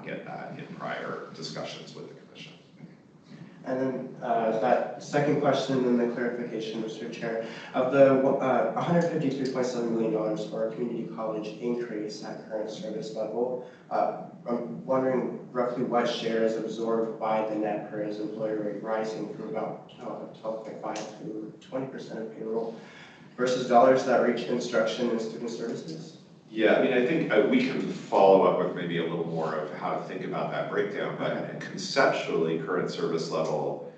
not get that in prior discussions with the commission. And then that second question and the clarification, Mr. Chair, of the $153.7 million for our community college increase at current service level, I'm wondering roughly what share is absorbed by the net per as employer rate rising from about 12.5 to 20% of payroll versus dollars that reach instruction and student services? Yeah, I mean, I think we can follow up with maybe a little more of how to think about that breakdown, but conceptually, current service level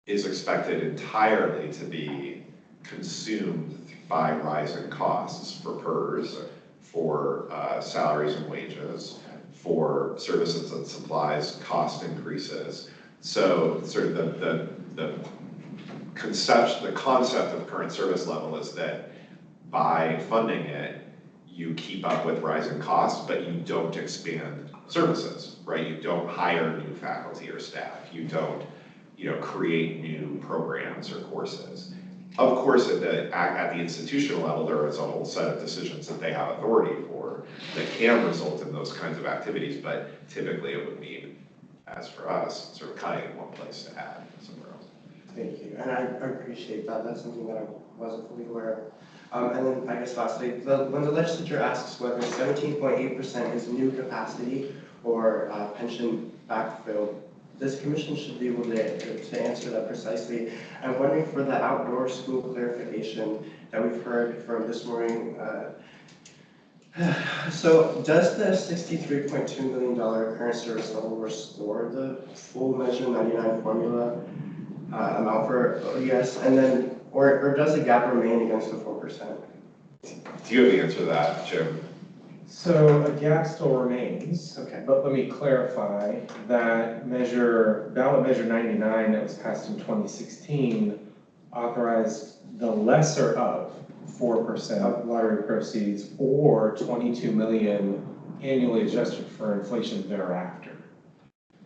is expected entirely to be consumed by rising costs for PERS, for salaries and wages, for services and supplies cost increases. So sort of the concept of current service level is that by funding it, you keep up with rising costs, but you don't expand services, right? You don't hire new faculty or staff. You don't, create new programs or courses. Of course, at the institutional level, there is a whole set of decisions that they have authority for that can result in those kinds of activities, but typically it would mean, as for us, sort of cutting in one place to add somewhere else. Thank you, and I appreciate that. That's something that I wasn't fully aware of. And then I guess lastly, when the legislature asks whether 17.8% is new capacity or pension backfill, this commission should be able to answer that precisely. I'm wondering for the outdoor school clarification that we've heard from this morning. So does the $63.2 million current service level restore the full Measure 99 formula amount for ODS, and then, or does the gap remain against the 4%? Do you have the answer to that, Jim? So a gap still remains, Okay. But let me clarify that ballot measure 99 that was passed in 2016 authorized the lesser of 4% lottery proceeds or 22 million annually adjusted for inflation thereafter.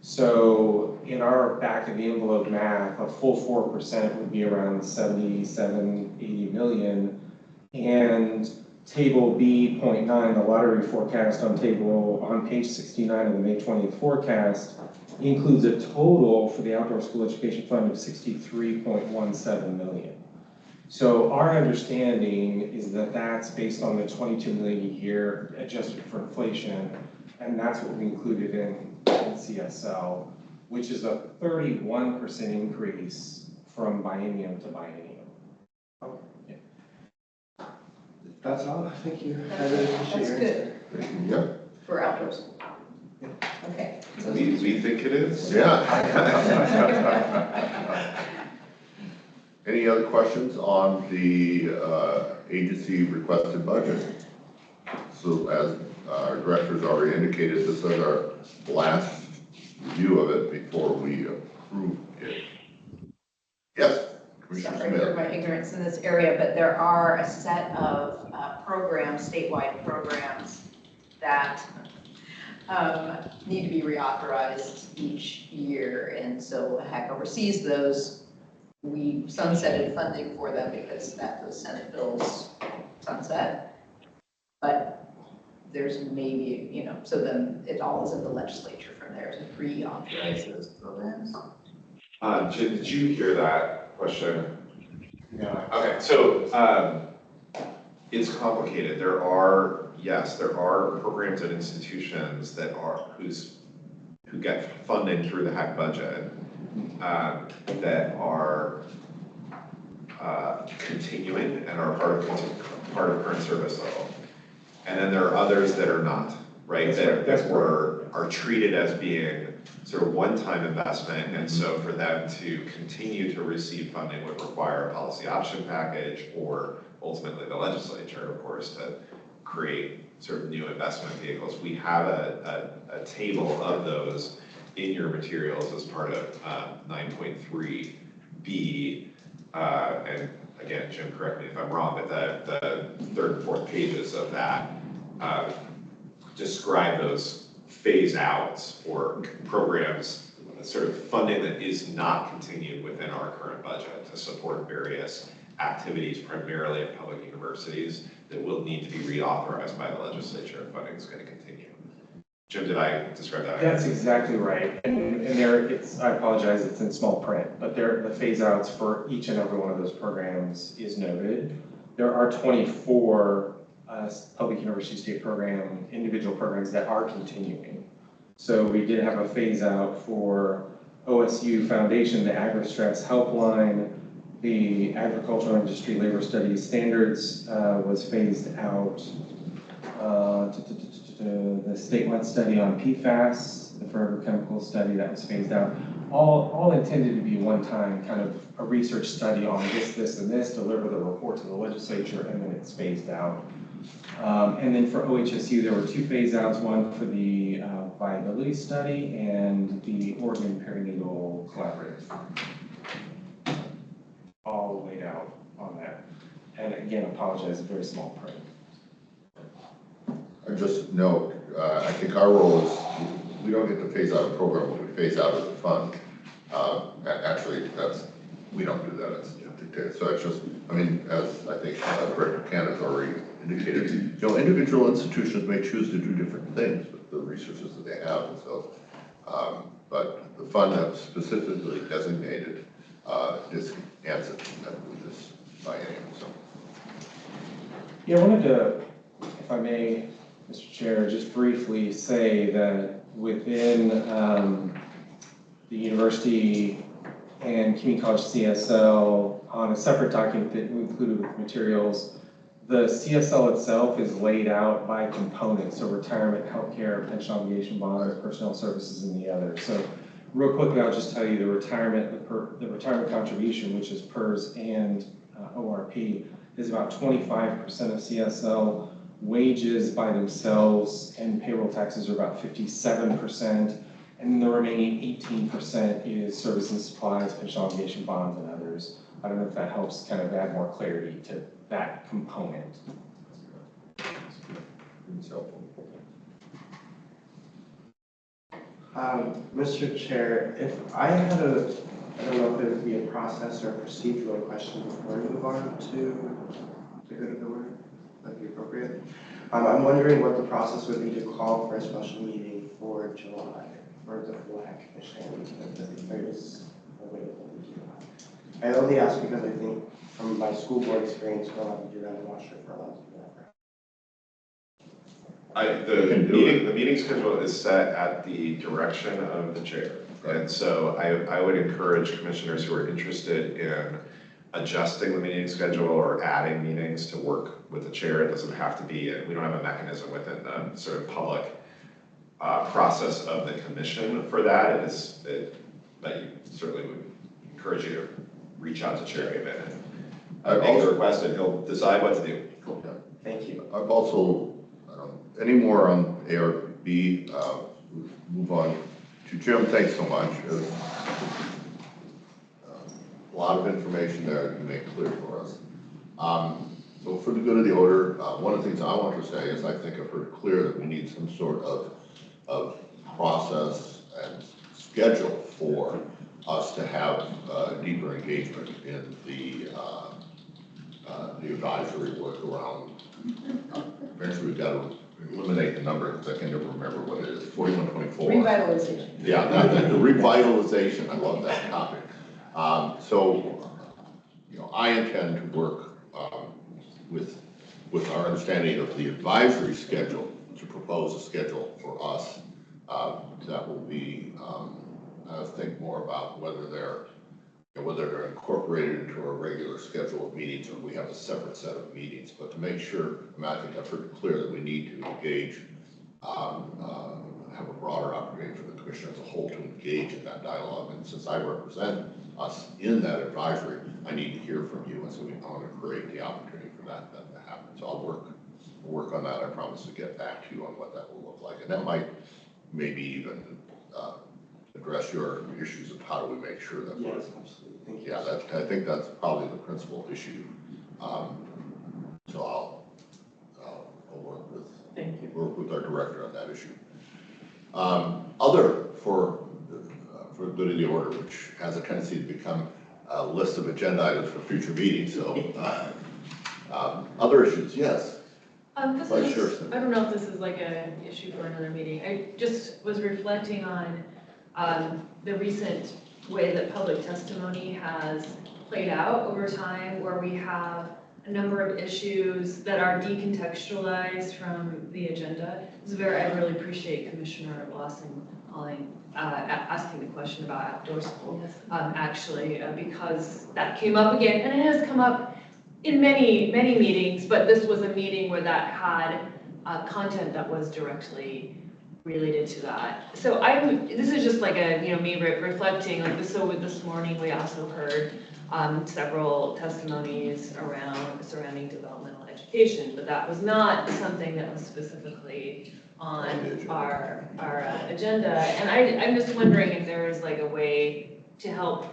So in our back of the envelope math, a full 4% would be around 77, 80 million. And table B.9, the lottery forecast on page 69 of the May 20th forecast, includes a total for the outdoor school education fund of 63.17 million. So our understanding is that that's based on the 22 million a year adjusted for inflation, and that's what we included in CSL, which is a 31% increase from biennium to biennium. Okay. That's all. Thank you. I really appreciate your answer. Yep. For outdoors. Yeah. Okay. We think it is. Yeah. Any other questions on the agency requested budget? So as our director's already indicated, this is our last review of it before we approve it. Yes, Commissioner Sorry Smith. for my ignorance in this area, but there are a set of programs, statewide programs, that need to be reauthorized each year, and so HECC oversees those. We sunsetted funding for them because those Senate bills sunset, but there's maybe, so then it all is in the legislature from there to reauthorize those programs. Jim, did you hear that question? No. Okay, so it's complicated. There are programs and institutions that who get funding through the HECC budget that are continuing and are part of current service level. And then there are others that are not, right? That are treated as being sort of one-time investment, and so for them to continue to receive funding would require a policy option package, or ultimately the legislature, of course, to create sort of new investment vehicles. We have a table of those in your materials as part of 9.3B, and again, Jim, correct me if I'm wrong, but the third and fourth pages of that describe those phase outs or programs, sort of funding that is not continued within our current budget to support various activities, primarily at public universities, that will need to be reauthorized by the legislature if funding is going to continue. Jim, did I describe that? That's exactly right. And there, I apologize, it's in small print, but the phase outs for each and every one of those programs is noted. There are 24 public university state program, individual programs that are continuing. So we did have a phase out for OSU Foundation, the Agri-Stress Helpline, the Agricultural Industry Labor Studies Standards was phased out. The statewide study on PFAS, the forever chemical study that was phased out, all intended to be one-time kind of a research study on this, and this, deliver the report to the legislature, and then it's phased out. And then for OHSU, there were 2 phase outs, one for the viability study and the Oregon Perinatal Collaborative. All laid out on that. And again, apologize, very small print. I just note, I think our role is, we don't get to phase out a program, we phase out as a fund. Actually, we don't do that, it's dictated. So it's just, I mean, as I think Director Can has already indicated, individual institutions may choose to do different things with the resources that they have. And so, but the fund that's specifically designated is answered with this biennium. So. Yeah, I wanted to, if I may, Mr. Chair, just briefly say that within the university and community college CSL, on a separate document that we included with materials, the CSL itself is laid out by components, so retirement, healthcare, pension obligation bonds, personnel services, and the others. So real quickly, I'll just tell you the retirement contribution, which is PERS and ORP, is about 25% of CSL. Wages by themselves and payroll taxes are about 57%, and the remaining 18% is services and supplies, pension obligation bonds, and others. I don't know if that helps kind of add more clarity to that component. It's helpful. Mr. Chair, if I had I don't know if it would be a process or a procedural question before we move on to go to the word. That'd be appropriate. I'm wondering what the process would be to call for a special meeting for July for the full HECC commission, if there is a way to do that. I only ask because I think from my school board experience, we're allowed to do that. I'm not sure if we're allowed to do that. The meeting schedule is set at the direction of the chair. And so I would encourage commissioners who are interested in adjusting the meeting schedule or adding meetings to work with the chair. It doesn't have to be, we don't have a mechanism within the sort of public process of the commission for that. But you certainly would encourage you to reach out to Chair Aben and make the request, and he'll decide what to do. Cool. Yeah. Thank you. I've also, any more on ARB, move on to Jim. Thanks so much. A lot of information there you make clear for us. So for the good of the order, one of the things I want to say is I think I've heard clear that we need some sort of process and schedule for us to have deeper engagement in the advisory work around. Eventually we've got to eliminate the number because I can never remember what it is, 4124. Revitalization. Yeah, the revitalization, I love that topic. So, I intend to work with our understanding of the advisory schedule to propose a schedule for us that will be, think more about whether they're incorporated into our regular schedule of meetings or we have a separate set of meetings. But to make sure, I think I've heard it clear that we need to engage, have a broader opportunity for the commission as a whole to engage in that dialogue. And since I represent us in that advisory, I need to hear from you. And so I want to create the opportunity for that to happen. So I'll work on that. I promise to get back to you on what that will look like. And that might maybe even address your issues of how do we make sure that Yes, absolutely. Thank you. yeah, I think that's probably the principal issue. So I'll work with our director on that issue. Other for the good of the order, which has a tendency to become a list of agenda items for future meetings. So other issues, yes. This Vice is Chair just, Smith. I don't know if this is like an issue for another meeting. I just was reflecting on the recent way that public testimony has played out over time, where we have a number of issues that are decontextualized from the agenda. I really appreciate Commissioner Lawson calling, asking the question about outdoor school, actually, because that came up again, and it has come up in many, many meetings, but this was a meeting where that had content that was directly related to that. So this is just like me reflecting, like this morning, we also heard several testimonies surrounding developmental education, but that was not something that was specifically on our agenda. And I'm just wondering if there is like a way to help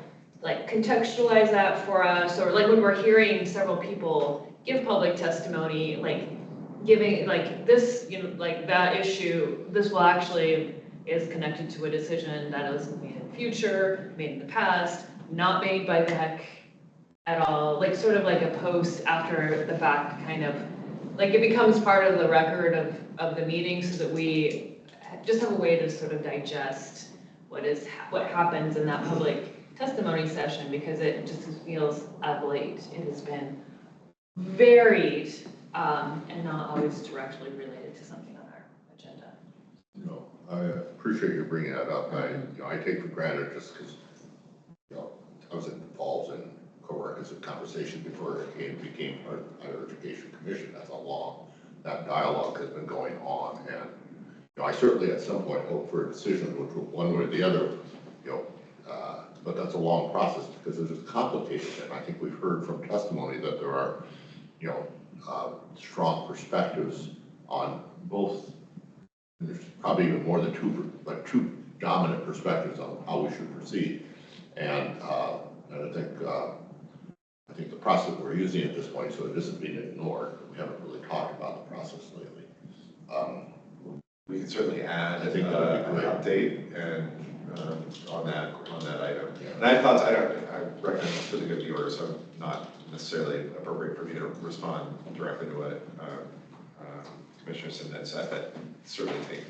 like contextualize that for us, or like when we're hearing several people give public testimony, like giving like this, like that issue, this will actually is connected to a decision that was made in the future, made in the past, not made by the HECC at all, like sort of like a post after the fact kind of, like it becomes part of the record of the meeting, so that we just have a way to sort of digest what happens in that public testimony session, because it just feels of late it has been varied and not always directly related to something on our agenda. No, I appreciate you bringing that up. I take for granted just because, I was involved in co-requisite conversation before it became part of the Higher Education Commission. That dialogue has been going on, and I certainly at some point hope for a decision, which one way or the other, but that's a long process because it's just complicated. And I think we've heard from testimony that there are, strong perspectives on both. There's probably even more than two dominant perspectives on how we should proceed. And I think the process we're using at this point, so it isn't being ignored. We haven't really talked about the process lately. We can certainly add I think that would be an great. update and on that item. And I recognize it's for the good viewers, so not necessarily appropriate for me to respond directly to what Commissioner Simnett said, but certainly think.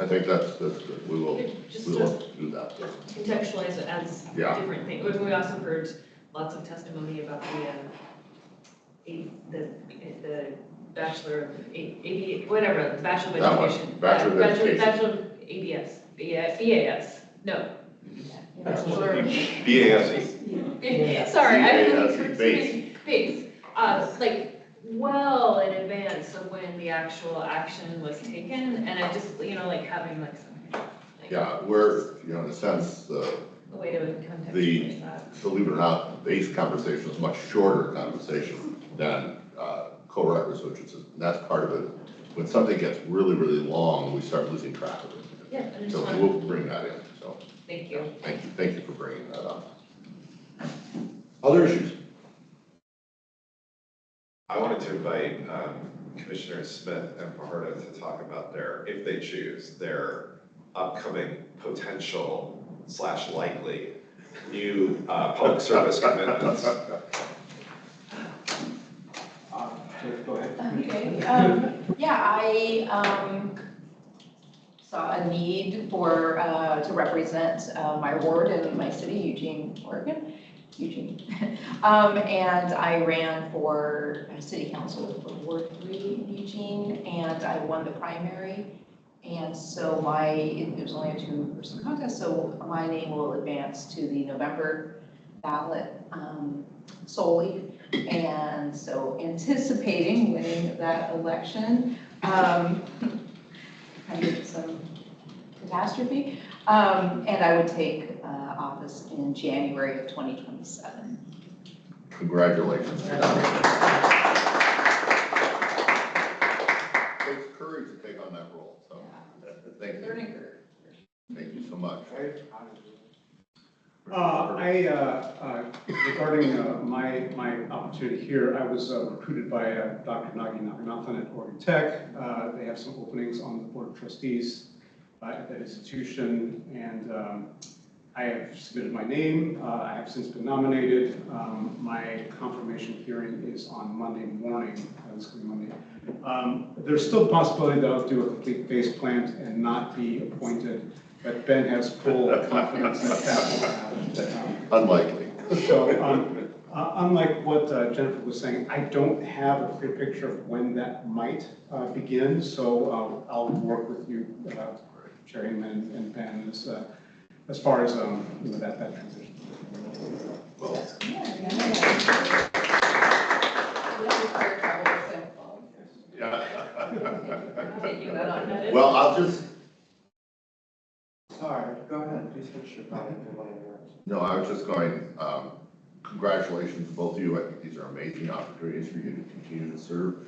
I think that's good. We will Just do that. contextualize it as Yeah. different things. We also heard lots of testimony about the Bachelor of whatever, Bachelor of That one, Education. Bachelor of Education. Bachelor of ABS, BAS, no. Bachelor. BASE. Sorry, BASE, base. Like, well in advance of when the actual action was taken, and I just, like having like some, like, Yeah, we're, in a sense, a way to contextualize that. believe it or not, the base conversation is a much shorter conversation than co-requisites, that's part of it. When something gets really, really long, we start losing track of it. Yeah, I just So wanted- we'll bring that in, so. Thank you. Thank you for bringing that up. Other issues? I wanted to invite Commissioners Smith and Fajardo to talk about if they choose, their upcoming potential / likely new public service commitments. Go ahead. Okay, yeah, I saw a need to represent my ward in my city, Eugene, Oregon. And I ran for city council for Ward 3 in Eugene, and I won the primary. And so it was only a 2-person contest, so my name will advance to the November ballot solely. And so anticipating winning that election, kind of some catastrophe, and I would take office in January of 2027. Congratulations. It takes courage to take on that role, so thank you. Learning curve. Thank you so much. Regarding my opportunity here, I was recruited by Dr. Nagi Naganathan at Oregon Tech. They have some openings on the Board of Trustees at that institution, and I have submitted my name. I have since been nominated. My confirmation hearing is on Monday morning, this coming Monday. There's still the possibility that I'll do a complete face plant and not be appointed, but Ben has full confidence that that will happen. Unlikely. So, unlike what Jennifer was saying, I don't have a clear picture of when that might begin, so I'll work with you, Chairman and Ben, as far as that transition. Well, Taking that on notice. Well, I'll just, Sorry, go ahead, please finish your comment. I didn't want to interrupt. no, I was just going, congratulations to both of you. I think these are amazing opportunities for you to continue to serve.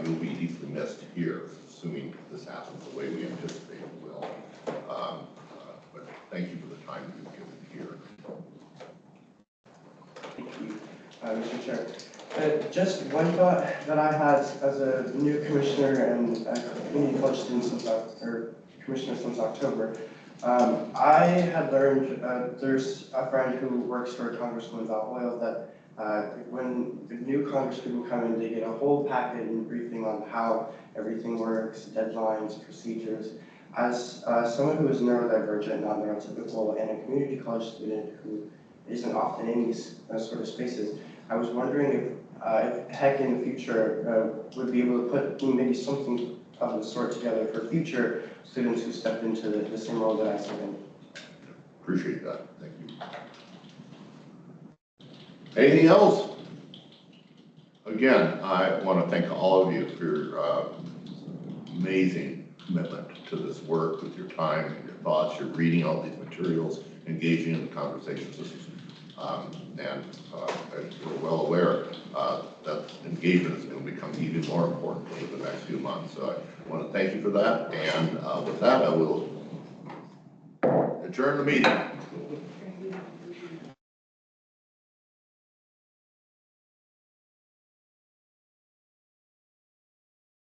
You'll be deeply missed here, assuming this happens the way we anticipate it will. But thank you for the time you've given here. Thank you, Mr. Chair. Just one thought that I had as a new commissioner and a community college student commissioner since October. I had learned, there's a friend who works for Congresswoman Val Hoyle, that when the new congressmen come in, they get a whole packet and briefing on how everything works, deadlines, procedures. As someone who is neurodivergent, not neurotypical, and a community college student who isn't often in these sort of spaces, I was wondering if HECC in the future would be able to put maybe something of the sort together for future students who step into the same role that I serve in. Appreciate that. Thank you. Anything else? Again, I want to thank all of you for your amazing commitment to this work with your time and your thoughts. You're reading all these materials, engaging in the conversations. As we're well aware, that engagement is going to become even more important over the next few months. So I want to thank you for that. And with that, I will adjourn the meeting.